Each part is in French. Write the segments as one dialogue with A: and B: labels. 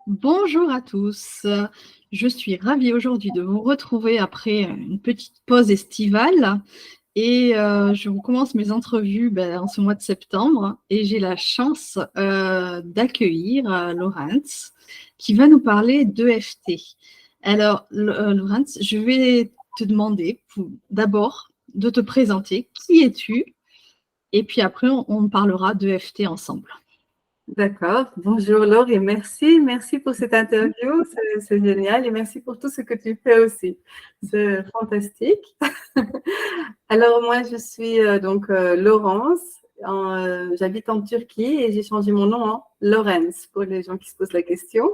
A: Bonjour à tous. Je suis ravie aujourd'hui de vous retrouver après une petite pause estivale et je recommence mes entrevues en ce mois de septembre et j'ai la chance d'accueillir Laurence qui va nous parler d'EFT. Alors, Laurence, je vais te demander d'abord de te présenter. Qui es-tu? Et puis après, on parlera d'EFT ensemble.
B: D'accord. Bonjour Laure et merci pour cette interview, c'est génial et merci pour tout ce que tu fais aussi. C'est fantastique. Alors moi je suis Laurence, j'habite en Turquie et j'ai changé mon nom en Laurence pour les gens qui se posent la question.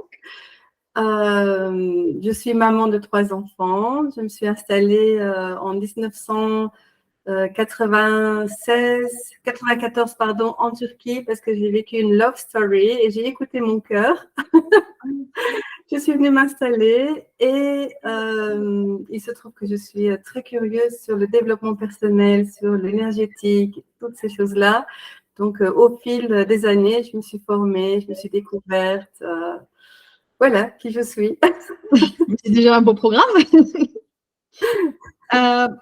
B: Je suis maman de 3 enfants. Je me suis installée en 94 pardon, en Turquie parce que j'ai vécu une love story et j'ai écouté mon cœur. Je suis venue m'installer et il se trouve que je suis très curieuse sur le développement personnel, sur l'énergétique, toutes ces choses-là. Donc, au fil des années, je me suis formée, je me suis découverte. Voilà qui je suis.
A: C'est déjà un beau programme.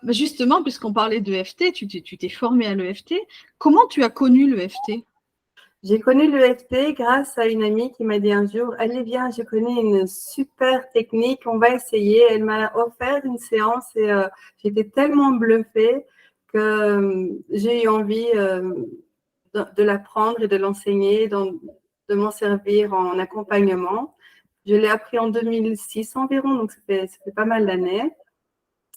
A: Justement, puisqu'on parlait de l'EFT, tu t'es formé à l'EFT. Comment tu as connu l'EFT?
B: J'ai connu l'EFT grâce à une amie qui m'a dit un jour, allez viens, je connais une super technique, on va essayer. Elle m'a offert une séance et j'étais tellement bluffée que j'ai eu envie de l'apprendre et de l'enseigner, de m'en servir en accompagnement. Je l'ai appris en 2006 environ, donc ça fait pas mal d'années.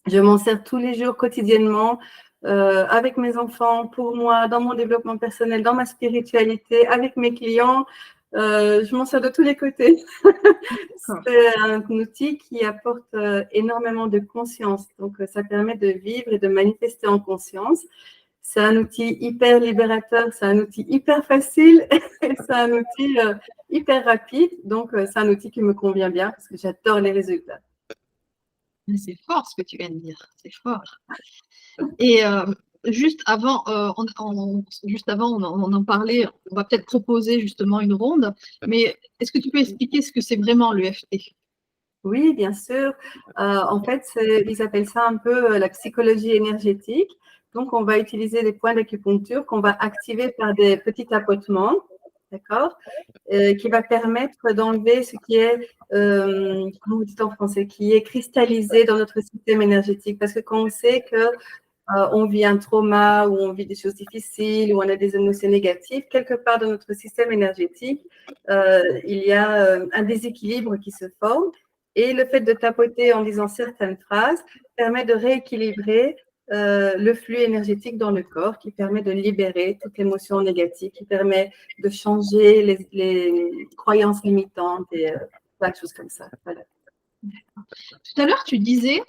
B: Je m'en sers tous les jours, quotidiennement, avec mes enfants, pour moi, dans mon développement personnel, dans ma spiritualité, avec mes clients. Je m'en sers de tous les côtés. C'est un outil qui apporte énormément de conscience. Donc, ça permet de vivre et de manifester en conscience. C'est un outil hyper libérateur, c'est un outil hyper facile, c'est un outil hyper rapide. Donc, c'est un outil qui me convient bien parce que j'adore les résultats.
A: C'est fort ce que tu viens de dire, c'est fort. Et juste avant, on en parlait, on va peut-être proposer justement une ronde, mais est-ce que tu peux expliquer ce que c'est vraiment l'EFT?
B: Oui, bien sûr. En fait, ils appellent ça un peu la psychologie énergétique. Donc, on va utiliser des points d'acupuncture qu'on va activer par des petits tapotements, d'accord, qui va permettre d'enlever ce qui est, comment vous dites en français, qui est cristallisé dans notre système énergétique. Parce que quand on sait que on vit un trauma ou on vit des choses difficiles ou on a des émotions négatives, quelque part dans notre système énergétique, il y a un déséquilibre qui se forme et le fait de tapoter en disant certaines phrases permet de rééquilibrer le flux énergétique dans le corps, qui permet de libérer toute émotion négative, qui permet de changer les croyances limitantes et plein de choses comme ça. Voilà.
A: Tout à l'heure, tu disais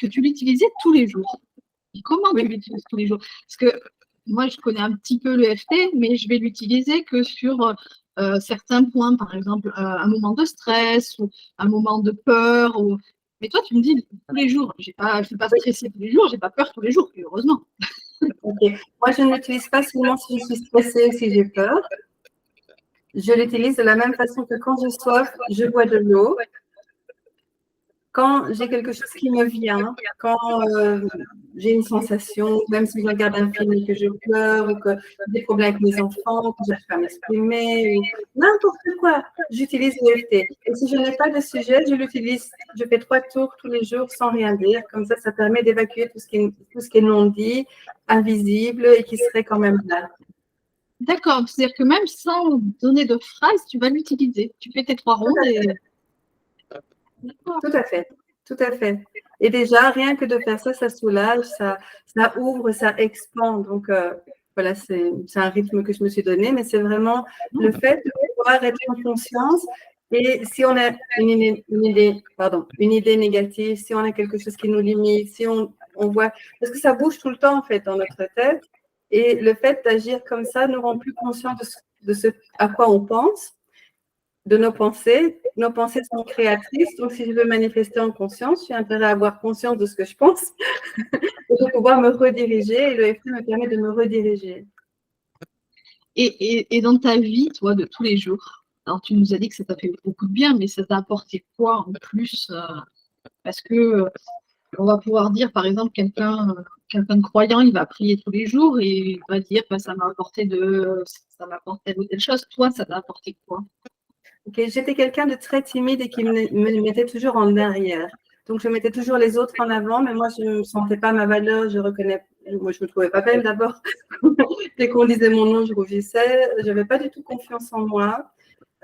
A: que tu l'utilisais tous les jours. Comment tu
B: Oui.
A: l'utilises tous les jours? Parce que moi, je connais un petit peu l'EFT, mais je vais l'utiliser que sur certains points, par exemple, un moment de stress ou un moment de peur. Mais toi, tu me dis tous les jours. Je ne suis pas stressée tous les jours, j'ai pas peur tous les jours, et heureusement.
B: Okay. Moi, je ne l'utilise pas seulement si je suis stressée ou si j'ai peur. Je l'utilise de la même façon que quand j'ai soif, je bois de l'eau. Quand j'ai quelque chose qui me vient, quand j'ai une sensation, même si je regarde un film et que je pleure ou que j'ai des problèmes avec mes enfants, que je n'arrive pas à m'exprimer, ou n'importe quoi, j'utilise l'EFT. Et si je n'ai pas de sujet, je l'utilise, je fais 3 tours tous les jours sans rien dire. Comme ça permet d'évacuer tout ce qui est non dit, invisible et qui serait quand même là.
A: D'accord, c'est-à-dire que même sans donner de phrase, tu vas l'utiliser. Tu fais tes 3 rondes et.
B: Tout à fait, tout à fait. Et déjà, rien que de faire ça, ça soulage, ça ouvre, ça expand. Donc, voilà, c'est un rythme que je me suis donné, mais c'est vraiment le fait de pouvoir être en conscience. Et si on a une idée négative, si on a quelque chose qui nous limite, si on voit, parce que ça bouge tout le temps, en fait, dans notre tête. Et le fait d'agir comme ça nous rend plus conscients de ce à quoi on pense, de nos pensées. Nos pensées sont créatrices, donc si je veux manifester en conscience, j'ai intérêt à avoir conscience de ce que je pense et de pouvoir me rediriger. Et le FT me permet de me rediriger.
A: Et dans ta vie, toi, de tous les jours, Alors, tu nous as dit que ça t'a fait beaucoup de bien, mais ça t'a apporté quoi en plus parce que on va pouvoir dire, par exemple, quelqu'un de croyant, il va prier tous les jours et il va dire, bah, ça m'a apporté telle ou telle chose. Toi, ça t'a apporté quoi?
B: Okay, j'étais quelqu'un de très timide et qui me mettait toujours en arrière. Donc, je mettais toujours les autres en avant, mais moi, je ne sentais pas ma valeur. Moi, je me trouvais pas belle d'abord. Dès qu'on disait mon nom, je rougissais. Je n'avais pas du tout confiance en moi.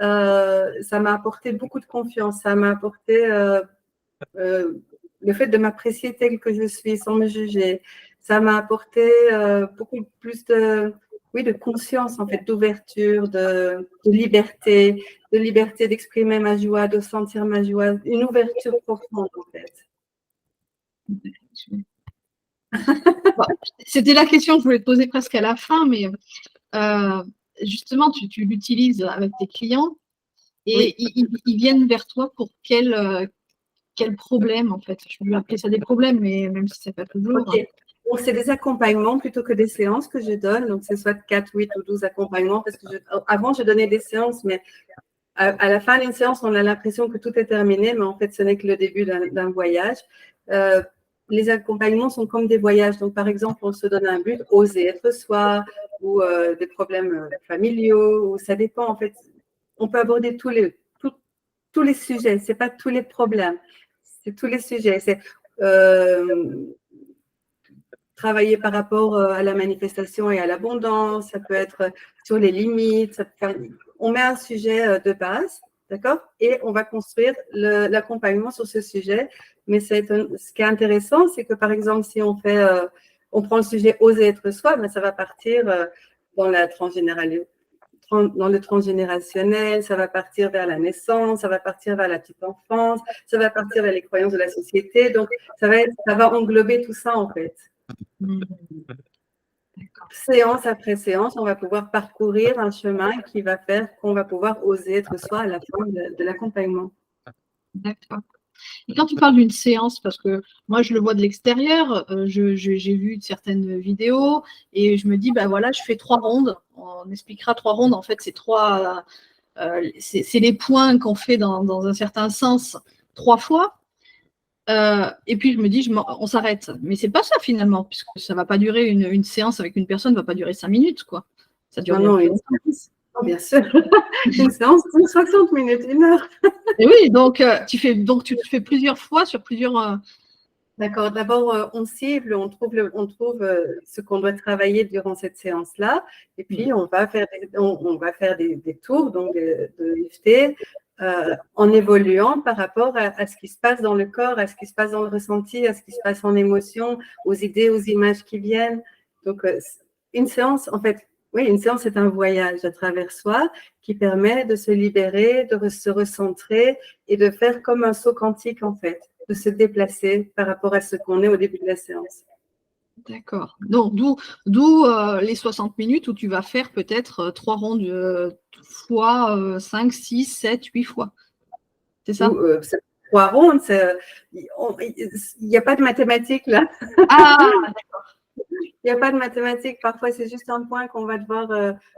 B: Ça m'a apporté beaucoup de confiance. Ça m'a apporté le fait de m'apprécier telle que je suis, sans me juger. Ça m'a apporté beaucoup plus oui, de conscience, en fait, d'ouverture, de liberté d'exprimer ma joie, de sentir ma joie, une ouverture profonde, en fait.
A: Bon, c'était la question que je voulais te poser presque à la fin, mais justement, tu l'utilises avec tes clients et
B: Oui.
A: ils viennent vers toi pour quel problème, en fait? Je vais appeler ça des problèmes, mais même si c'est pas toujours.
B: OK. Bon, c'est des accompagnements plutôt que des séances que je donne. Donc, c'est soit 4, 8 ou 12 accompagnements. Parce que avant, je donnais des séances, mais à la fin d'une séance, on a l'impression que tout est terminé, mais en fait, ce n'est que le début d'un voyage. Les accompagnements sont comme des voyages. Donc, par exemple, on se donne un but, oser être soi, ou des problèmes familiaux, ou ça dépend. En fait, on peut aborder tous les sujets. C'est pas tous les problèmes, c'est tous les sujets. C'est travailler par rapport à la manifestation et à l'abondance. Ça peut être sur les limites. On met un sujet de base. D'accord? Et on va construire l'accompagnement sur ce sujet. Mais ce qui est intéressant, c'est que, par exemple, si on prend le sujet oser être soi, ben, ça va partir dans le transgénérationnel, ça va partir vers la naissance, ça va partir vers la petite enfance, ça va partir vers les croyances de la société. Donc, ça va englober tout ça, en fait. Séance après séance, on va pouvoir parcourir un chemin qui va faire qu'on va pouvoir oser être soi à la fin de l'accompagnement.
A: D'accord. Et quand tu parles d'une séance, parce que moi je le vois de l'extérieur, j'ai vu certaines vidéos et je me dis, ben voilà, je fais 3 rondes. On expliquera 3 rondes. En fait, c'est les points qu'on fait dans un certain sens 3 fois. Et puis je me dis, on s'arrête. Mais c'est pas ça finalement, puisque ça va pas durer une séance avec une personne, va pas durer 5 minutes, quoi. Ça dure
B: Non, une séance, bien sûr. Une séance de 60 minutes, 1 heure.
A: Et oui, donc tu te fais plusieurs fois sur plusieurs.
B: D'accord. D'abord, on cible, on trouve ce qu'on doit travailler durant cette séance-là, et puis on va faire des tours donc de l'EFT en évoluant par rapport à ce qui se passe dans le corps, à ce qui se passe dans le ressenti, à ce qui se passe en émotion, aux idées, aux images qui viennent. Donc, une séance, en fait, oui, une séance, c'est un voyage à travers soi qui permet de se libérer, de se recentrer et de faire comme un saut quantique, en fait, de se déplacer par rapport à ce qu'on est au début de la séance.
A: D'accord. Donc, d'où les 60 minutes où tu vas faire peut-être 3 rondes fois 5, 6, 7, 8 fois. C'est ça?
B: 3 rondes, il n'y a pas de mathématiques là.
A: Ah,
B: Il n'y a pas de mathématiques. Parfois, c'est juste un point qu'on va devoir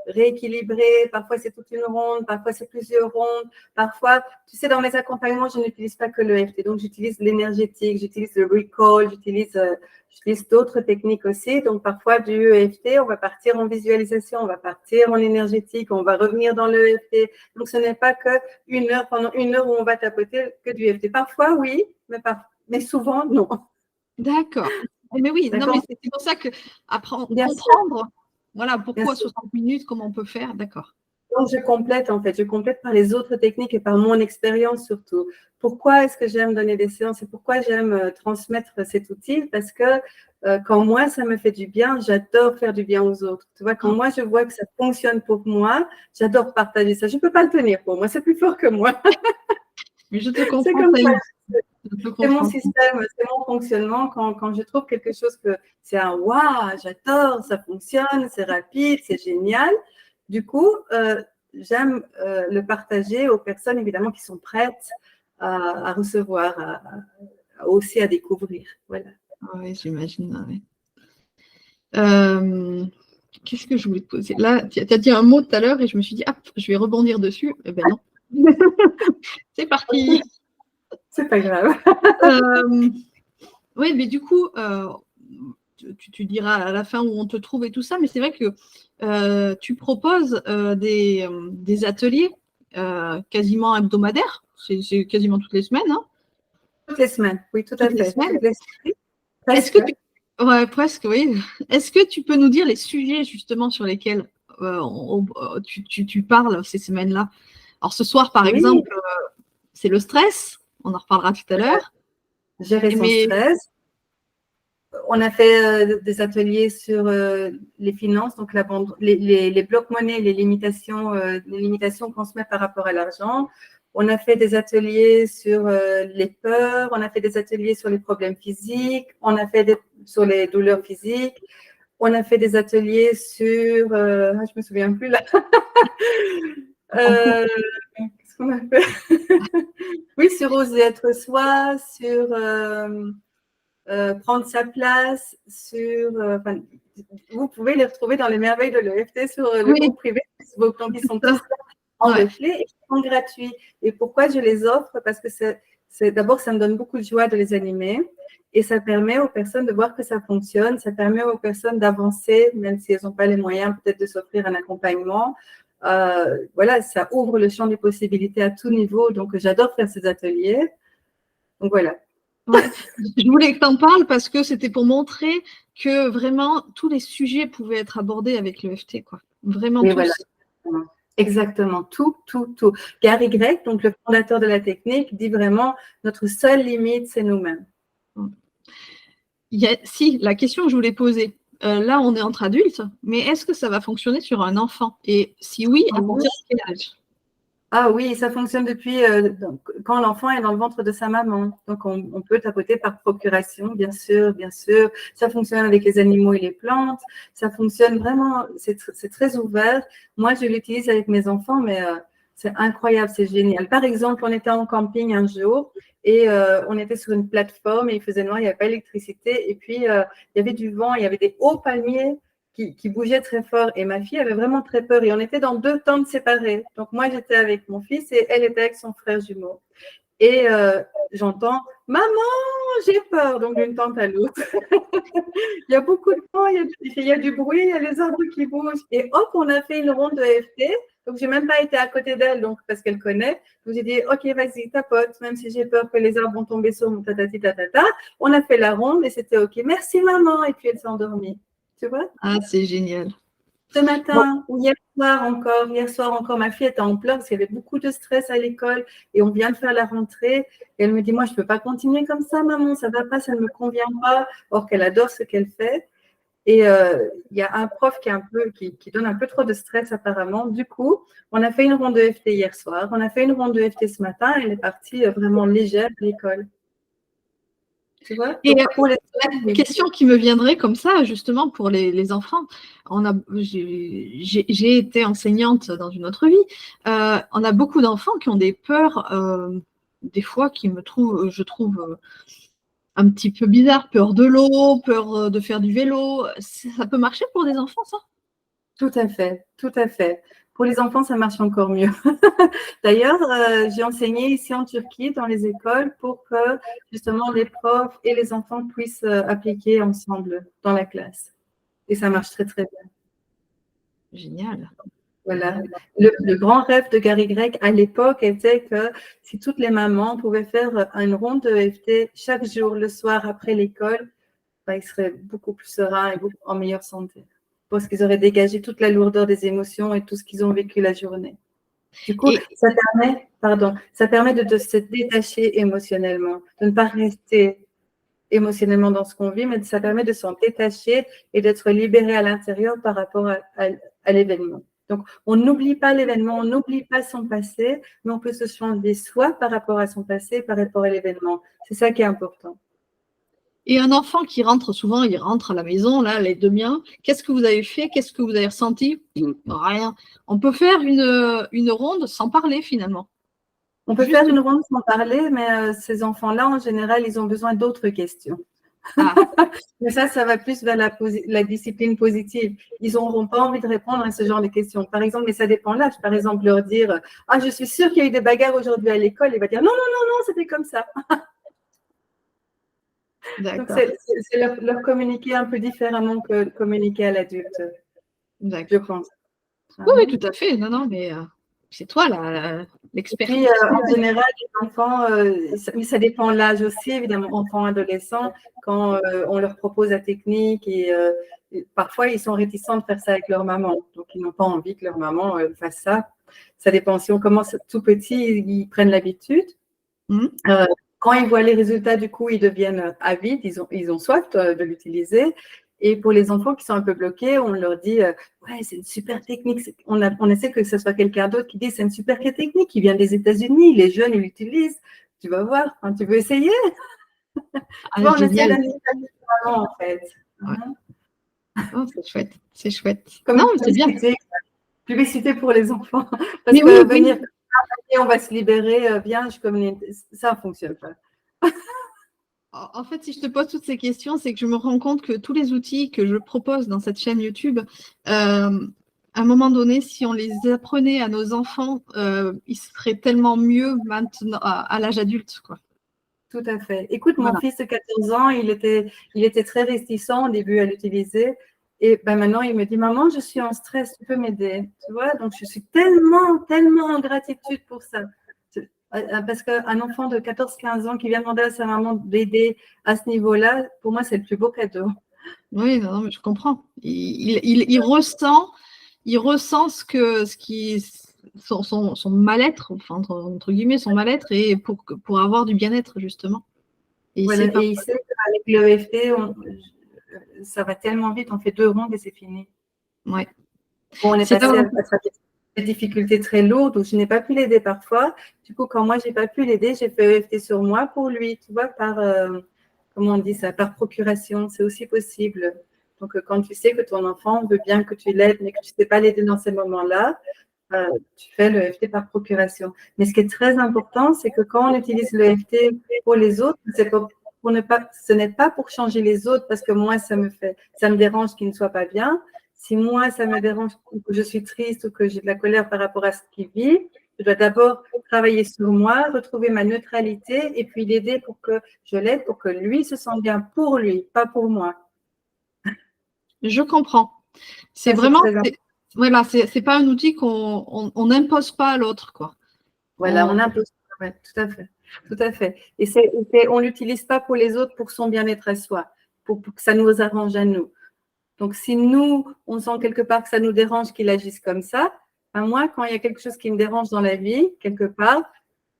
B: rééquilibrer. Parfois, c'est toute une ronde. Parfois, c'est plusieurs rondes. Parfois, tu sais, dans mes accompagnements, je n'utilise pas que le l'EFT. Donc, j'utilise l'énergétique, j'utilise le recall, j'utilise d'autres techniques aussi. Donc, parfois, du EFT, on va partir en visualisation, on va partir en énergétique, on va revenir dans le EFT. Donc, ce n'est pas que pendant 1 heure où on va tapoter que du EFT. Parfois, oui, mais souvent, non.
A: d'accord. Mais oui, non, mais c'est pour ça que comprendre, voilà, pourquoi 60 minutes, comment on peut faire, d'accord.
B: Donc, je complète par les autres techniques et par mon expérience surtout. Pourquoi est-ce que j'aime donner des séances et pourquoi j'aime transmettre cet outil? Parce que quand moi, ça me fait du bien, j'adore faire du bien aux autres. Tu vois, quand moi, je vois que ça fonctionne pour moi, j'adore partager ça. Je ne peux pas le tenir pour moi, c'est plus fort que moi.
A: Mais je te comprends.
B: C'est comme ça. C'est mon système, c'est mon fonctionnement. Quand je trouve quelque chose que c'est un waouh, j'adore, ça fonctionne, c'est rapide, c'est génial. Du coup, j'aime le partager aux personnes évidemment qui sont prêtes à recevoir, aussi à découvrir. Voilà.
A: Oui, j'imagine. Ouais. Qu'est-ce que je voulais te poser? Là, tu as dit un mot tout à l'heure et je me suis dit, ah, je vais rebondir dessus. Eh ben non. C'est parti.
B: C'est pas grave.
A: Oui, mais du coup, tu diras à la fin où on te trouve et tout ça, mais c'est vrai que tu proposes des ateliers quasiment hebdomadaires. C'est quasiment toutes les semaines, hein?
B: Toutes les semaines, oui, tout à
A: Toutes les
B: fait.
A: semaines.
B: Toutes les semaines.
A: Est-ce que ouais, presque, oui. Est-ce que tu peux nous dire les sujets justement sur lesquels tu parles ces semaines-là? Alors ce soir, par
B: Oui,
A: exemple, c'est le stress. On en reparlera tout à l'heure.
B: gérer son
A: Mais
B: stress. On a fait des ateliers sur les finances, donc les blocs monnaies, les limitations qu'on se met par rapport à l'argent. On a fait des ateliers sur les peurs, on a fait des ateliers sur les problèmes physiques, on a fait sur les douleurs physiques, on a fait des ateliers sur, je me souviens plus là. Qu'est-ce qu'on a fait? Oui, sur oser être soi, sur prendre sa place, vous pouvez les retrouver dans les merveilles de l'EFT sur le
A: oui,
B: groupe privé, vos plans qui sont tous là en
A: ouais.
B: reflet et qui sont gratuits. Et pourquoi je les offre? Parce que d'abord, ça me donne beaucoup de joie de les animer et ça permet aux personnes de voir que ça fonctionne, ça permet aux personnes d'avancer, même si elles n'ont pas les moyens peut-être de s'offrir un accompagnement. Voilà, ça ouvre le champ des possibilités à tout niveau. Donc, j'adore faire ces ateliers. Donc, voilà.
A: Ouais. Je voulais que tu en parles parce que c'était pour montrer que vraiment tous les sujets pouvaient être abordés avec l'EFT, quoi. Vraiment
B: Oui,
A: tous.
B: voilà. Exactement, tout. Gary Gregg, donc le fondateur de la technique, dit vraiment notre seule limite, c'est nous-mêmes.
A: Si, la question que je voulais poser, là on est entre adultes, mais est-ce que ça va fonctionner sur un enfant? Et si oui, à partir de quel âge?
B: Ah oui, ça fonctionne depuis quand l'enfant est dans le ventre de sa maman. Donc, on peut tapoter par procuration, bien sûr, bien sûr. Ça fonctionne avec les animaux et les plantes. Ça fonctionne vraiment, c'est très ouvert. Moi, je l'utilise avec mes enfants, mais c'est incroyable, c'est génial. Par exemple, on était en camping un jour et on était sur une plateforme et il faisait noir, il n'y avait pas d'électricité. Et puis, il y avait du vent, il y avait des hauts palmiers qui bougeait très fort. Et ma fille avait vraiment très peur. Et on était dans 2 tentes séparées. Donc, moi, j'étais avec mon fils et elle était avec son frère jumeau. Et j'entends « Maman, j'ai peur !» Donc, d'une tente à l'autre. Il y a beaucoup de vent, il y a du bruit, il y a les arbres qui bougent. Et hop, on a fait une ronde de EFT. Donc, je n'ai même pas été à côté d'elle donc, parce qu'elle connaît. Donc, j'ai dit « Ok, vas-y, tapote, même si j'ai peur que les arbres vont tomber sur mon tatati tatata. » On a fait la ronde et c'était OK. « Merci, maman !» Et puis, elle s'est endormie. Tu vois?
A: Ah, c'est génial.
B: Ce
A: Bon,
B: matin ou hier soir encore, ma fille était en pleurs parce qu'il y avait beaucoup de stress à l'école et on vient de faire la rentrée. Et elle me dit, moi, je ne peux pas continuer comme ça, maman, ça ne va pas, ça ne me convient pas. Or qu'elle adore ce qu'elle fait. Et il y a un prof qui donne un peu trop de stress apparemment. Du coup, on a fait une ronde de FT hier soir, on a fait une ronde de FT ce matin et elle est partie vraiment légère de l'école. Tu vois?
A: et
B: Donc, pour les
A: la question qui me viendrait comme ça, justement, pour les enfants, j'ai été enseignante dans une autre vie. On a beaucoup d'enfants qui ont des peurs, des fois, je trouve un petit peu bizarres. Peur de l'eau, peur de faire du vélo. Ça peut marcher pour des enfants, ça?
B: Tout à fait, tout à fait. Pour les enfants, ça marche encore mieux. D'ailleurs, j'ai enseigné ici en Turquie dans les écoles pour que justement les profs et les enfants puissent appliquer ensemble dans la classe. Et ça marche très, très bien.
A: Génial.
B: Voilà. Le grand rêve de Gary Gregg à l'époque était que si toutes les mamans pouvaient faire une ronde de EFT chaque jour, le soir après l'école, ils seraient beaucoup plus sereins et beaucoup en meilleure santé. Parce qu'ils auraient dégagé toute la lourdeur des émotions et tout ce qu'ils ont vécu la journée. Du coup, ça permet de se détacher émotionnellement, de ne pas rester émotionnellement dans ce qu'on vit, mais ça permet de s'en détacher et d'être libéré à l'intérieur par rapport à l'événement. Donc, on n'oublie pas l'événement, on n'oublie pas son passé, mais on peut se changer soi par rapport à son passé, par rapport à l'événement. C'est ça qui est important.
A: Et un enfant qui rentre, souvent, il rentre à la maison, là, les deux miens. Qu'est-ce que vous avez fait? Qu'est-ce que vous avez ressenti? Rien. On peut faire une ronde sans parler, finalement.
B: On peut faire une ronde sans parler, mais ces enfants-là, en général, ils ont besoin d'autres questions.
A: Ah,
B: Mais ça va plus vers la discipline positive. Ils n'auront pas envie de répondre à ce genre de questions. Par exemple, mais ça dépend de l'âge. Par exemple, leur dire ah, je suis sûre qu'il y a eu des bagarres aujourd'hui à l'école. Il va dire non, non, non, non, c'était comme ça. Donc,
A: d'accord.
B: c'est leur communiquer un peu différemment que communiquer à l'adulte, je
A: D'accord.
B: pense.
A: Oui, oui, tout à fait. Non, non, mais c'est toi l'experte.
B: Puis, en général, les enfants, mais ça dépend de l'âge aussi, évidemment, enfants, adolescents, quand on leur propose la technique et parfois, ils sont réticents de faire ça avec leur maman. Donc, ils n'ont pas envie que leur maman fasse ça. Ça dépend. Si on commence tout petit, ils prennent l'habitude.
A: Mhm.
B: Quand ils voient les résultats, du coup, ils deviennent avides, ils ont soif de l'utiliser. Et pour les enfants qui sont un peu bloqués, on leur dit ouais, c'est une super technique. On essaie que ce soit quelqu'un d'autre qui dit c'est une super technique qui vient des États-Unis. Les jeunes, ils l'utilisent. Tu vas voir. Enfin, tu veux essayer? Tu
A: Ah,
B: vois, on essaie
A: génial.
B: d'indiquer en fait.
A: Ouais. Oh, c'est chouette. C'est chouette.
B: Comme
A: Non,
B: une
A: mais c'est bien.
B: publicité pour les enfants. Parce
A: Mais oui,
B: que
A: oui.
B: venir, on va se libérer, viens, je communique. Ça ne fonctionne pas.
A: En fait, si je te pose toutes ces questions, c'est que je me rends compte que tous les outils que je propose dans cette chaîne YouTube, à un moment donné, si on les apprenait à nos enfants, ils seraient tellement mieux maintenant à l'âge adulte, quoi.
B: Tout à fait. Écoute, mon
A: Voilà.
B: fils de 14 ans, il était très réticent au début à l'utiliser. Et ben maintenant, il me dit, maman, je suis en stress, tu peux m'aider. Tu vois, donc je suis tellement, tellement en gratitude pour ça. Parce qu'un enfant de 14-15 ans qui vient demander à sa maman d'aider à ce niveau-là, pour moi, c'est le plus beau cadeau.
A: Oui, non, non, mais je comprends. Il ressent son mal-être, enfin, entre guillemets, son mal-être, et pour avoir du bien-être, justement. Et il
B: Voilà.
A: sait pas.
B: Et il sait qu'avec l'EFT, ça va tellement vite, on fait 2 rondes et c'est fini.
A: Ouais.
B: Bon, on est
A: C'est
B: passé
A: pas.
B: à des difficultés très lourdes où je n'ai pas pu l'aider parfois. Du coup, quand moi, je n'ai pas pu l'aider, j'ai fait EFT sur moi pour lui, tu vois, comment on dit ça, par procuration. C'est aussi possible. Donc, quand tu sais que ton enfant veut bien que tu l'aides, mais que tu ne sais pas l'aider dans ces moments-là, tu fais le EFT par procuration. Mais ce qui est très important, c'est que quand on utilise le EFT pour les autres, ce n'est pas pour changer les autres parce que moi, ça me dérange qu'ils ne soient pas bien. Si moi, ça me dérange ou que je suis triste ou que j'ai de la colère par rapport à ce qu'il vit, je dois d'abord travailler sur moi, retrouver ma neutralité et puis l'aider pour que je l'aide, pour que lui se sente bien pour lui, pas pour moi.
A: Je comprends. C'est
B: Ça, c'est
A: vraiment.
B: très important.
A: Voilà, c'est pas un outil qu'on n'impose pas à l'autre, quoi.
B: Voilà, on impose. Ouais, tout à fait. Tout à fait. Et on ne l'utilise pas pour les autres, pour son bien-être à soi, pour que ça nous arrange à nous. Donc, si nous, on sent quelque part que ça nous dérange qu'il agisse comme ça, ben moi, quand il y a quelque chose qui me dérange dans la vie, quelque part,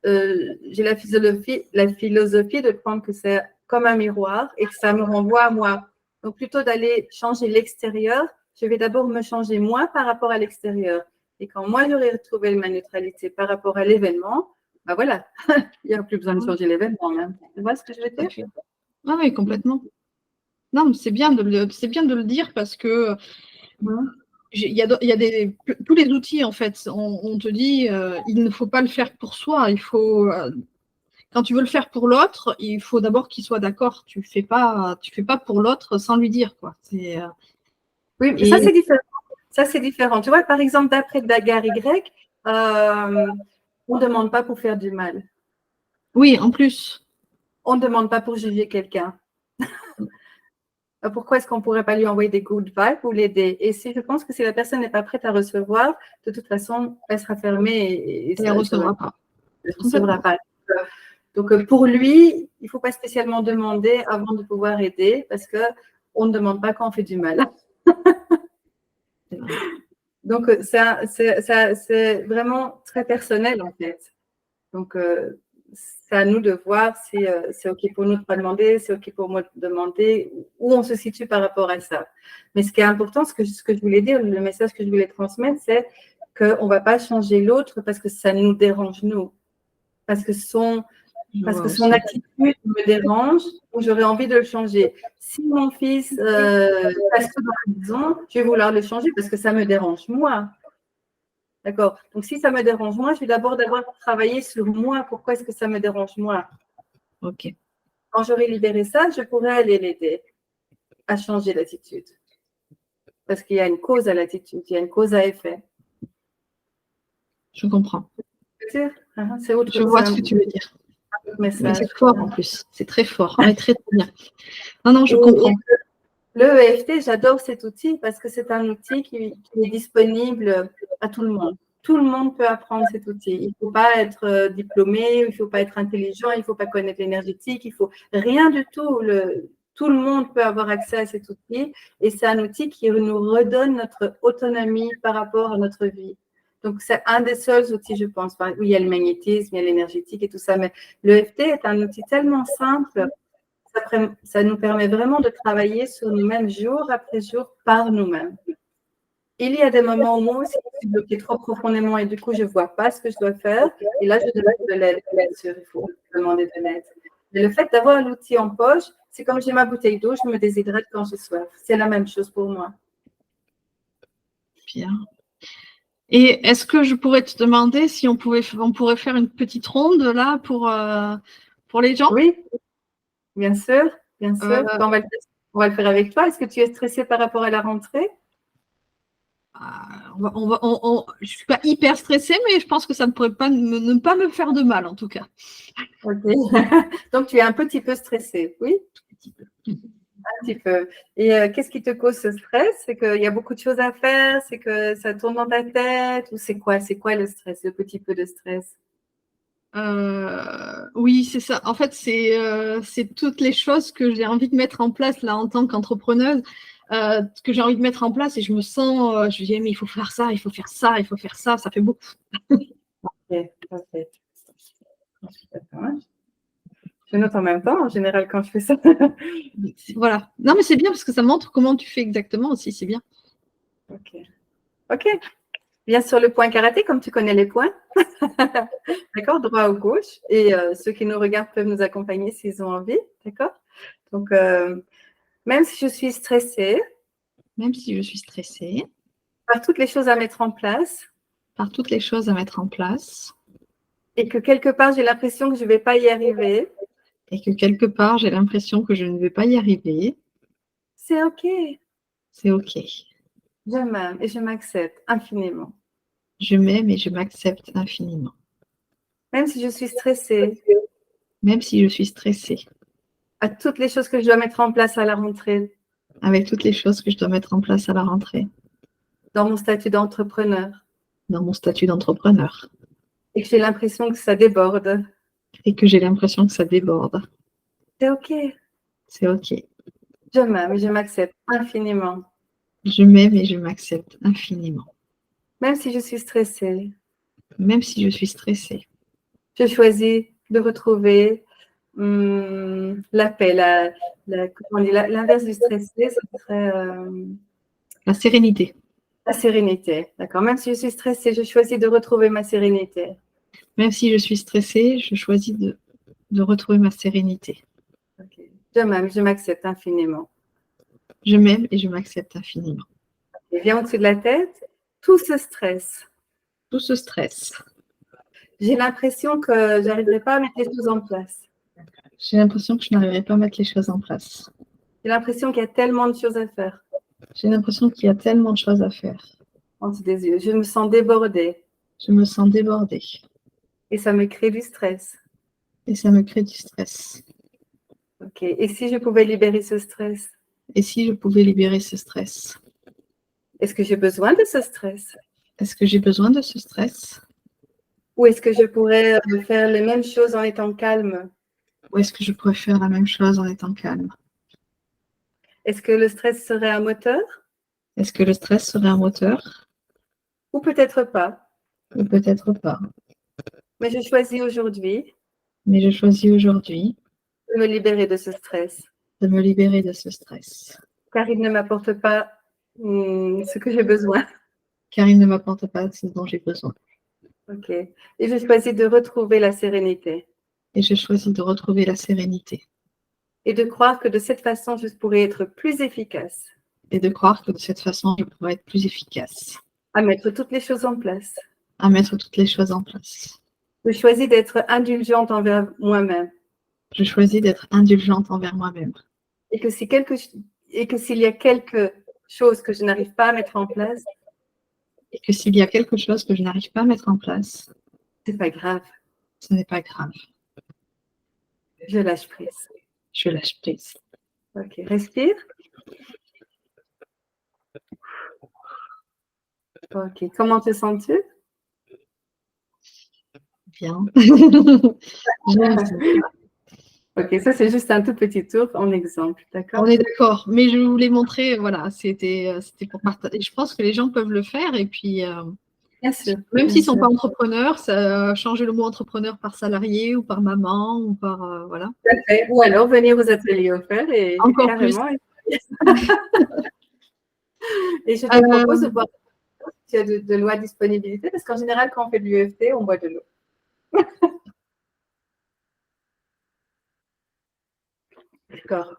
B: j'ai la philosophie de prendre que c'est comme un miroir et que ça me renvoie à moi. Donc, plutôt d'aller changer l'extérieur, je vais d'abord me changer moi par rapport à l'extérieur. Et quand moi, j'aurai retrouvé ma neutralité par rapport à l'événement, ben voilà, il n'y a plus besoin de changer l'événement. Hein. Tu vois ce que je veux dire?
A: Ah oui, complètement. Non, mais c'est bien de le dire parce que tous les outils, en fait, on te dit, il ne faut pas le faire pour soi. Quand tu veux le faire pour l'autre, il faut d'abord qu'il soit d'accord. Tu fais pas pour l'autre sans lui dire, quoi.
B: Oui, mais ça, c'est différent. Ça, c'est différent. Tu vois, par exemple, d'après Gary Greg, on ne demande pas pour faire du mal.
A: Oui, en plus.
B: On ne demande pas pour juger quelqu'un. Pourquoi est-ce qu'on ne pourrait pas lui envoyer des good vibes ou l'aider? Et si je pense que si la personne n'est pas prête à recevoir, de toute façon, elle sera fermée et
A: Elle ne recevra pas.
B: elle ne recevra pas. Donc, pour lui, il ne faut pas spécialement demander avant de pouvoir aider parce qu'on ne demande pas quand on fait du mal. Donc, c'est vraiment très personnel en fait. Donc, c'est à nous de voir si c'est OK pour nous de ne pas demander, c'est OK pour moi de demander, où on se situe par rapport à ça. Mais ce qui est important, ce que je voulais dire, le message que je voulais transmettre, c'est qu'on ne va pas changer l'autre parce que ça nous dérange, nous. Parce que son attitude me dérange ou j'aurais envie de le changer. Si mon fils passe tout dans la maison, je vais vouloir le changer parce que ça me dérange, moi. D'accord. Donc, si ça me dérange moi, je vais d'abord travailler sur moi. Pourquoi est-ce que ça me dérange moi?
A: Ok.
B: quand j'aurai libéré ça, je pourrai aller l'aider à changer d'attitude. Parce qu'il y a une cause à l'attitude, il y a une cause à effet.
A: Je comprends.
B: C'est autre,
A: Je vois ce que tu veux dire. Mais
B: message.
A: c'est fort en plus. C'est très fort. Ouais, très, très bien. Non, je
B: Et
A: comprends.
B: le EFT, j'adore cet outil parce que c'est un outil qui est disponible à tout le monde. Tout le monde peut apprendre cet outil. Il ne faut pas être diplômé, il ne faut pas être intelligent, il ne faut pas connaître l'énergétique, il faut rien du tout. Tout le monde peut avoir accès à cet outil et c'est un outil qui nous redonne notre autonomie par rapport à notre vie. Donc, c'est un des seuls outils, je pense. Enfin, oui, il y a le magnétisme, il y a l'énergétique et tout ça, mais l'EFT est un outil tellement simple. Ça nous permet vraiment de travailler sur nous-mêmes jour après jour par nous-mêmes. Il y a des moments où moi aussi, je suis bloquée trop profondément et du coup, je ne vois pas ce que je dois faire. Et là, je demande de l'aide, bien sûr, il faut demander de l'aide. Mais le fait d'avoir l'outil en poche, c'est comme j'ai ma bouteille d'eau, je me déshydrate quand j'ai soif. C'est la même chose pour moi.
A: Bien. Et est-ce que je pourrais te demander si on pourrait faire une petite ronde là pour les gens?
B: Oui, bien sûr, bien sûr. On va le faire avec toi. Est-ce que tu es stressée par rapport à la rentrée?
A: Je ne suis pas hyper stressée, mais je pense que ça ne pourrait pas ne pas me faire de mal, en tout cas.
B: Ok. Donc, tu es un petit peu stressée, oui?
A: Un petit peu.
B: Un petit peu. Et qu'est-ce qui te cause ce stress? C'est qu'il y a beaucoup de choses à faire? C'est que ça tourne dans ta tête? Ou c'est quoi? C'est quoi le stress, le petit peu de stress?
A: Oui, c'est ça. En fait, c'est toutes les choses que j'ai envie de mettre en place là en tant qu'entrepreneuse, que j'ai envie de mettre en place et je me sens, je dis, mais il faut faire ça, il faut faire ça, il faut faire ça, ça fait beaucoup.
B: Ok, parfait. Je note en même temps, en général, quand je fais ça.
A: Voilà. Non, mais c'est bien parce que ça montre comment tu fais exactement aussi, c'est bien.
B: Ok. Ok. Bien sur le point karaté, comme tu connais les points. D'accord, droit ou gauche. Et ceux qui nous regardent peuvent nous accompagner s'ils ont envie. D'accord. Donc, même si je suis stressée,
A: Même si je suis stressée,
B: par toutes les choses à mettre en place,
A: par toutes les choses à mettre en place,
B: et que quelque part, j'ai l'impression que je ne vais pas y arriver,
A: et que quelque part, j'ai l'impression que je ne vais pas y arriver,
B: c'est OK.
A: c'est OK.
B: Je m'aime et je m'accepte infiniment.
A: Je m'aime et je m'accepte infiniment.
B: Même si je suis stressée,
A: Même si je suis stressée,
B: à toutes les choses que je dois mettre en place à la rentrée,
A: avec toutes les choses que je dois mettre en place à la rentrée,
B: dans mon statut d'entrepreneur,
A: dans mon statut d'entrepreneur,
B: et que j'ai l'impression que ça déborde,
A: et que j'ai l'impression que ça déborde,
B: c'est OK.
A: c'est OK.
B: Je m'aime et je m'accepte infiniment.
A: Je m'aime et je m'accepte infiniment.
B: Même si je suis stressée,
A: Même si je suis stressée,
B: je choisis de retrouver la paix, l'inverse du stressé, ce serait
A: la sérénité.
B: la sérénité. D'accord. Même si je suis stressée, je choisis de retrouver ma sérénité.
A: Même si je suis stressée, je choisis de retrouver ma sérénité.
B: Okay. Je m'aime, je m'accepte infiniment.
A: Je m'aime et je m'accepte infiniment.
B: Et viens au-dessus de la tête, tout ce stress.
A: Tout ce stress.
B: J'ai l'impression que je n'arriverai pas à mettre les choses en place.
A: J'ai l'impression que je n'arriverai pas à mettre les choses en place.
B: J'ai l'impression qu'il y a tellement de choses à faire.
A: J'ai l'impression qu'il y a tellement de choses à faire.
B: En dessous des yeux. Je me sens débordée.
A: Je me sens débordée.
B: Et ça me crée du stress.
A: Et ça me crée du stress.
B: Ok. Et si je pouvais libérer ce stress?
A: Et si je pouvais libérer ce stress?
B: Est-ce que j'ai besoin de ce stress?
A: Est-ce que j'ai besoin de ce stress?
B: Ou est-ce que je pourrais faire les mêmes choses en étant calme?
A: Ou est-ce que je pourrais faire la même chose en étant calme?
B: Est-ce que le stress serait un moteur?
A: Est-ce que le stress serait un moteur?
B: Ou peut-être pas.
A: Ou peut-être pas.
B: Mais je choisis aujourd'hui
A: Mais je choisis aujourd'hui
B: de me libérer de ce stress.
A: de me libérer de ce stress.
B: Car il ne m'apporte pas ce que j'ai besoin.
A: Car il ne m'apporte pas ce dont j'ai besoin.
B: Ok. Et je choisis de retrouver la sérénité.
A: Et je choisis de retrouver la sérénité.
B: Et de croire que de cette façon, je pourrais être plus efficace.
A: Et de croire que de cette façon, je pourrais être plus efficace.
B: À mettre toutes les choses en place.
A: À mettre toutes les choses en place.
B: Je choisis d'être indulgente envers moi-même.
A: Je choisis d'être indulgente envers moi-même.
B: Et que s'il y a quelque chose que je n'arrive pas à mettre en place,
A: Et que s'il y a quelque chose que je n'arrive pas à mettre en place,
B: c'est pas grave.
A: ce n'est pas grave.
B: Je lâche prise.
A: Je lâche prise.
B: Ok, respire. Ok, comment te sens-tu?
A: Bien. J'aime ça.
B: Ok, ça c'est juste un tout petit tour en exemple, d'accord?
A: On est d'accord, mais je voulais montrer, voilà, c'était pour partager. Je pense que les gens peuvent le faire et puis,
B: Bien sûr.
A: même
B: Bien
A: s'ils ne sont
B: sûr.
A: pas entrepreneurs, ça changer le mot entrepreneur par salarié ou par maman ou par, voilà.
B: Tout à fait. Ou alors venir aux ateliers offerts et
A: Encore plus.
B: carrément. Et je te propose de
A: Euh,
B: voir s'il y a de l'eau à disponibilité, parce qu'en général, quand on fait de l'UFT, on boit de l'eau. D'accord.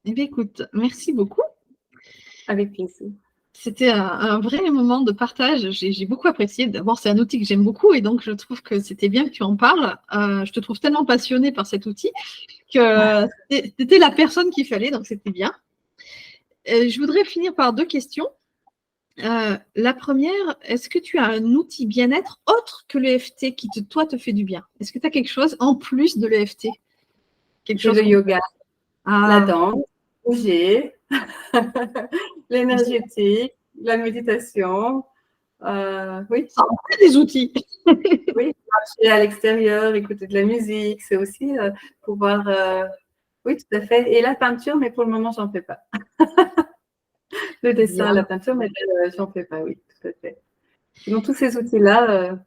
A: eh bien, écoute, merci beaucoup.
B: Avec plaisir.
A: C'était un vrai moment de partage. J'ai beaucoup apprécié. D'abord, c'est un outil que j'aime beaucoup et donc je trouve que c'était bien que tu en parles. Je te trouve tellement passionnée par cet outil que c'était la personne qu'il fallait, donc c'était bien. Je voudrais finir par deux questions. La première, est-ce que tu as un outil bien-être autre que l'EFT qui, toi, te fait du bien? Est-ce que tu as quelque chose en plus de l'EFT? Quelque
B: J'ai
A: chose
B: le yoga, la
A: Ah,
B: danse, bouger, l'énergétique, la méditation. Oui,
A: ça en fait des outils.
B: oui, marcher à l'extérieur, écouter de la musique, c'est aussi pouvoir. Oui, tout à fait. Et la peinture, mais pour le moment, j'en fais pas. Le dessin,
A: Bien.
B: la peinture, mais j'en fais pas, oui, tout à fait. Donc, tous ces outils-là,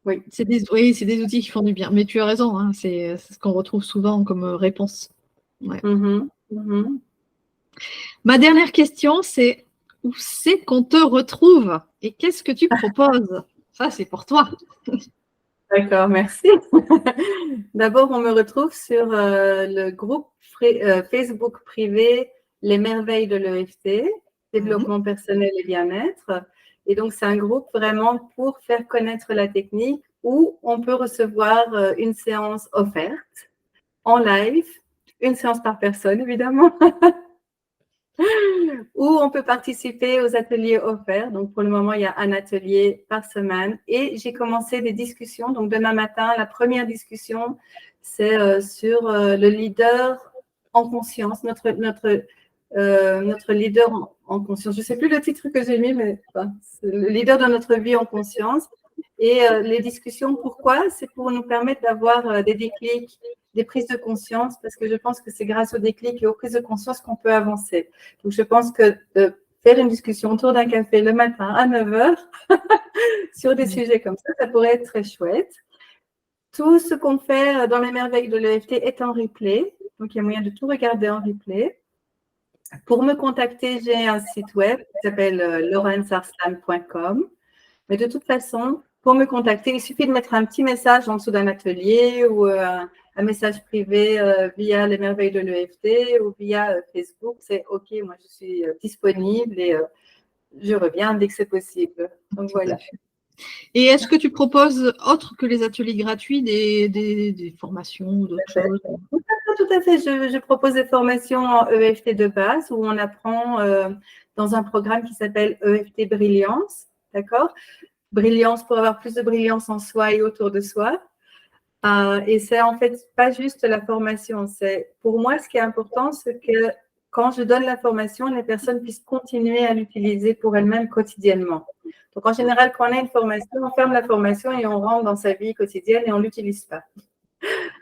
B: oui.
A: Oui, c'est des outils qui font du bien. Mais tu as raison, hein, c'est ce qu'on retrouve souvent comme réponse. Ouais. Ma dernière question, c'est où c'est qu'on te retrouve et qu'est-ce que tu proposes? Ça, c'est pour toi.
B: D'accord, merci. D'abord, on me retrouve sur le groupe Facebook privé Les Merveilles de l'EFT, développement personnel et bien-être. Et donc, c'est un groupe vraiment pour faire connaître la technique où on peut recevoir une séance offerte en live, une séance par personne, évidemment, où on peut participer aux ateliers offerts. Donc, pour le moment, il y a un atelier par semaine. Et j'ai commencé des discussions. Donc, demain matin, la première discussion, c'est sur le leader en conscience, notre leader en conscience. Je ne sais plus le titre que j'ai mis, mais enfin, c'est le leader de notre vie en conscience. Et les discussions, pourquoi? C'est pour nous permettre d'avoir des déclics, des prises de conscience, parce que je pense que c'est grâce aux déclics et aux prises de conscience qu'on peut avancer. Donc, je pense que de faire une discussion autour d'un café le matin à 9 heures sur des sujets comme ça pourrait être très chouette. Tout ce qu'on fait dans les merveilles de l'EFT est en replay. Donc, il y a moyen de tout regarder en replay. Pour me contacter, j'ai un site web qui s'appelle laurensarslan.com. Mais de toute façon, pour me contacter, il suffit de mettre un petit message en dessous d'un atelier ou un message privé via les merveilles de l'EFT ou via Facebook. C'est OK, moi je suis disponible et je reviens dès que c'est possible. Donc voilà.
A: Et est-ce que tu proposes, autre que les ateliers gratuits, des formations ou d'autres choses?
B: Tout à fait. Je propose des formations en EFT de base où on apprend dans un programme qui s'appelle EFT Brilliance. D'accord? Brillance pour avoir plus de brillance en soi et autour de soi. Et c'est en fait pas juste la formation. C'est pour moi ce qui est important, c'est que quand je donne la formation, les personnes puissent continuer à l'utiliser pour elles-mêmes quotidiennement. Donc en général, quand on a une formation, on ferme la formation et on rentre dans sa vie quotidienne et on l'utilise pas.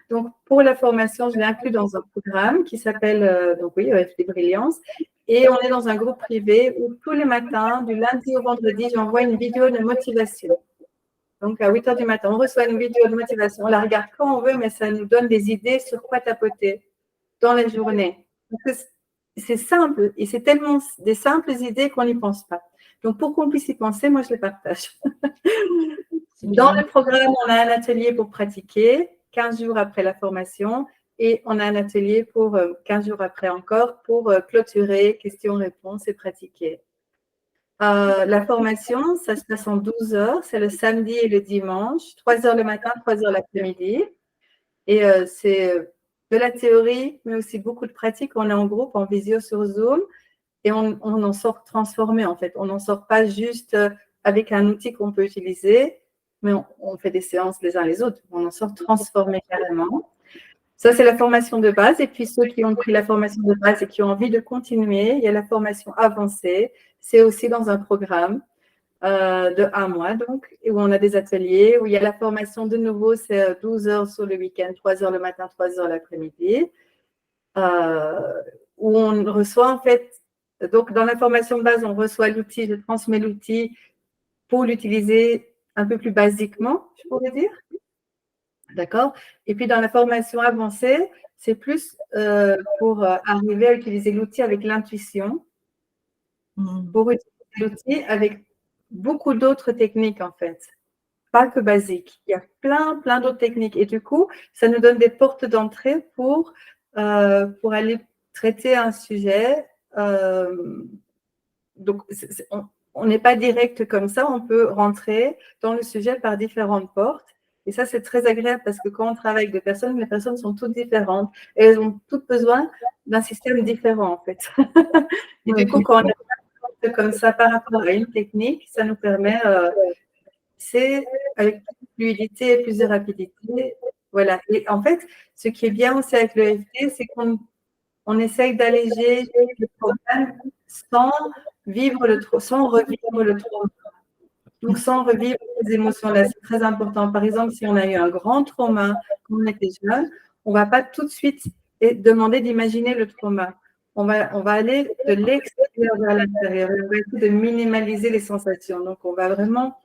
B: Donc pour la formation, je l'ai inclus dans un programme qui s'appelle donc oui EFT Brillance. Et on est dans un groupe privé où tous les matins, du lundi au vendredi, j'envoie une vidéo de motivation. Donc, à 8 heures du matin, on reçoit une vidéo de motivation. On la regarde quand on veut, mais ça nous donne des idées sur quoi tapoter dans la journée. C'est simple et c'est tellement des simples idées qu'on n'y pense pas. Donc, pour qu'on puisse y penser, moi, je les partage. Dans le programme, on a un atelier pour pratiquer 15 jours après la formation et on a un atelier pour 15 jours après encore pour clôturer questions-réponses et pratiquer. La formation, ça se passe en 12 heures. C'est le samedi et le dimanche, 3 heures le matin, 3 heures l'après-midi. Et c'est de la théorie, mais aussi beaucoup de pratique. On est en groupe, en visio sur Zoom, et on en sort transformé, en fait. On n'en sort pas juste avec un outil qu'on peut utiliser, mais on fait des séances les uns les autres. On en sort transformé carrément. Ça, c'est la formation de base. Et puis, ceux qui ont pris la formation de base et qui ont envie de continuer, il y a la formation avancée. C'est aussi dans un programme de 1 mois, donc, où on a des ateliers, où il y a la formation de nouveau, c'est 12 heures sur le week-end, 3 heures le matin, 3 heures l'après-midi, où on reçoit en fait, donc dans la formation de base, on reçoit l'outil, je transmets l'outil pour l'utiliser un peu plus basiquement, je pourrais dire. D'accord. Et puis dans la formation avancée, c'est plus pour arriver à utiliser l'outil avec l'intuition, pour utiliser l'outil avec beaucoup d'autres techniques en fait, pas que basiques. Il y a plein d'autres techniques. Et du coup, ça nous donne des portes d'entrée pour aller traiter un sujet. Donc, on n'est pas direct comme ça, on peut rentrer dans le sujet par différentes portes. Et ça, c'est très agréable parce que quand on travaille avec des personnes, les personnes sont toutes différentes et elles ont toutes besoin d'un système différent, en fait. Et du coup, quand on est comme ça par rapport à une technique, ça nous permet, c'est avec plus de fluidité et plus de rapidité. Voilà. Et en fait, ce qui est bien aussi avec l'EFT, c'est qu'on essaye d'alléger le problème sans revivre le trauma. Donc, sans revivre ces émotions-là, c'est très important. Par exemple, si on a eu un grand trauma quand on était jeune, on ne va pas tout de suite demander d'imaginer le trauma. On va aller de l'extérieur vers l'intérieur. On va essayer de minimaliser les sensations. Donc, on va vraiment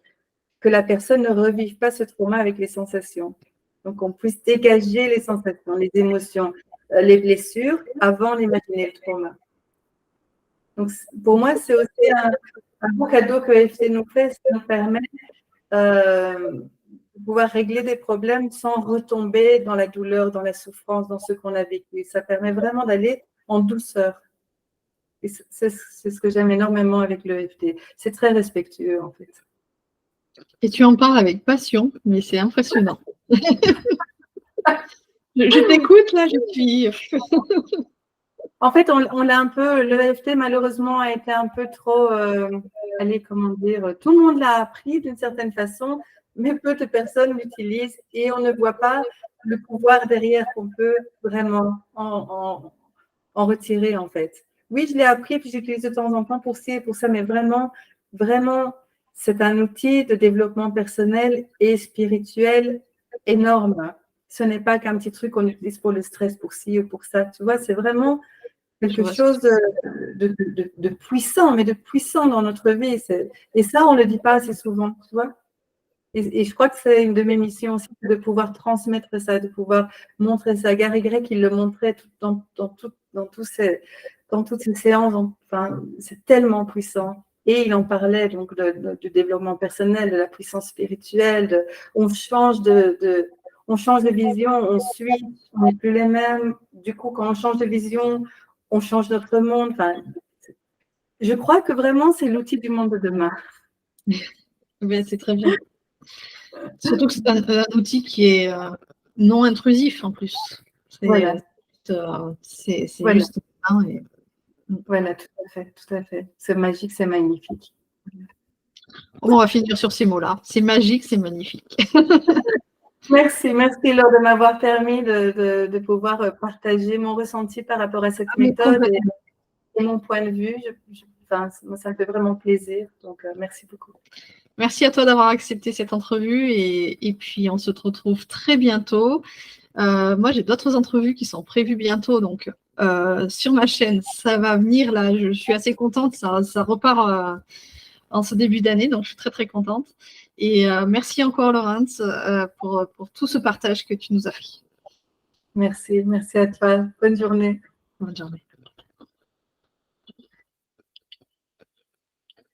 B: que la personne ne revive pas ce trauma avec les sensations. Donc, on puisse dégager les sensations, les émotions, les blessures avant d'imaginer le trauma. Donc, pour moi, c'est aussi un beau cadeau que EFT nous fait, ça nous permet de pouvoir régler des problèmes sans retomber dans la douleur, dans la souffrance, dans ce qu'on a vécu. Ça permet vraiment d'aller en douceur. Et c'est ce que j'aime énormément avec l'EFT. C'est très respectueux, en fait.
A: Et tu en parles avec passion, mais c'est impressionnant. Je t'écoute, là, je suis…
B: En fait, on l'a un peu, l'EFT malheureusement a été un peu trop, allez, comment dire, tout le monde l'a appris d'une certaine façon, mais peu de personnes l'utilisent et on ne voit pas le pouvoir derrière qu'on peut vraiment en retirer en fait. Oui, je l'ai appris puis j'utilise de temps en temps pour ci et pour ça, mais vraiment, c'est un outil de développement personnel et spirituel énorme. Ce n'est pas qu'un petit truc qu'on utilise pour le stress, pour ci ou pour ça. Tu vois, c'est vraiment quelque chose de puissant, mais de puissant dans notre vie. Et ça, on ne le dit pas assez souvent, tu vois. Et je crois que c'est une de mes missions aussi, de pouvoir transmettre ça, de pouvoir montrer ça. Gary Gray, il le montrait dans toutes ces séances. Enfin, c'est tellement puissant. Et il en parlait donc du développement personnel, de la puissance spirituelle. On change de vision, on suit, on n'est plus les mêmes. Du coup, quand on change de vision, on change notre monde. Enfin, je crois que vraiment, c'est l'outil du monde de demain.
A: Ben, c'est très bien. Surtout que c'est un outil qui est non intrusif en plus.
B: Voilà.
A: C'est
B: Voilà.
A: juste…
B: Voilà, tout à fait. C'est magique, c'est magnifique.
A: On va finir sur ces mots-là. C'est magique, c'est magnifique.
B: Merci Laure de m'avoir permis de pouvoir partager mon ressenti par rapport à cette méthode et mon point de vue. Ça me fait vraiment plaisir. Donc, merci beaucoup.
A: Merci à toi d'avoir accepté cette entrevue et puis on se retrouve très bientôt. Moi, j'ai d'autres entrevues qui sont prévues bientôt, donc sur ma chaîne, ça va venir là. Je suis assez contente, ça repart en ce début d'année, donc je suis très très contente. Et merci encore Laurence pour tout ce partage que tu nous as fait.
B: Merci à toi. Bonne journée.
A: Bonne journée.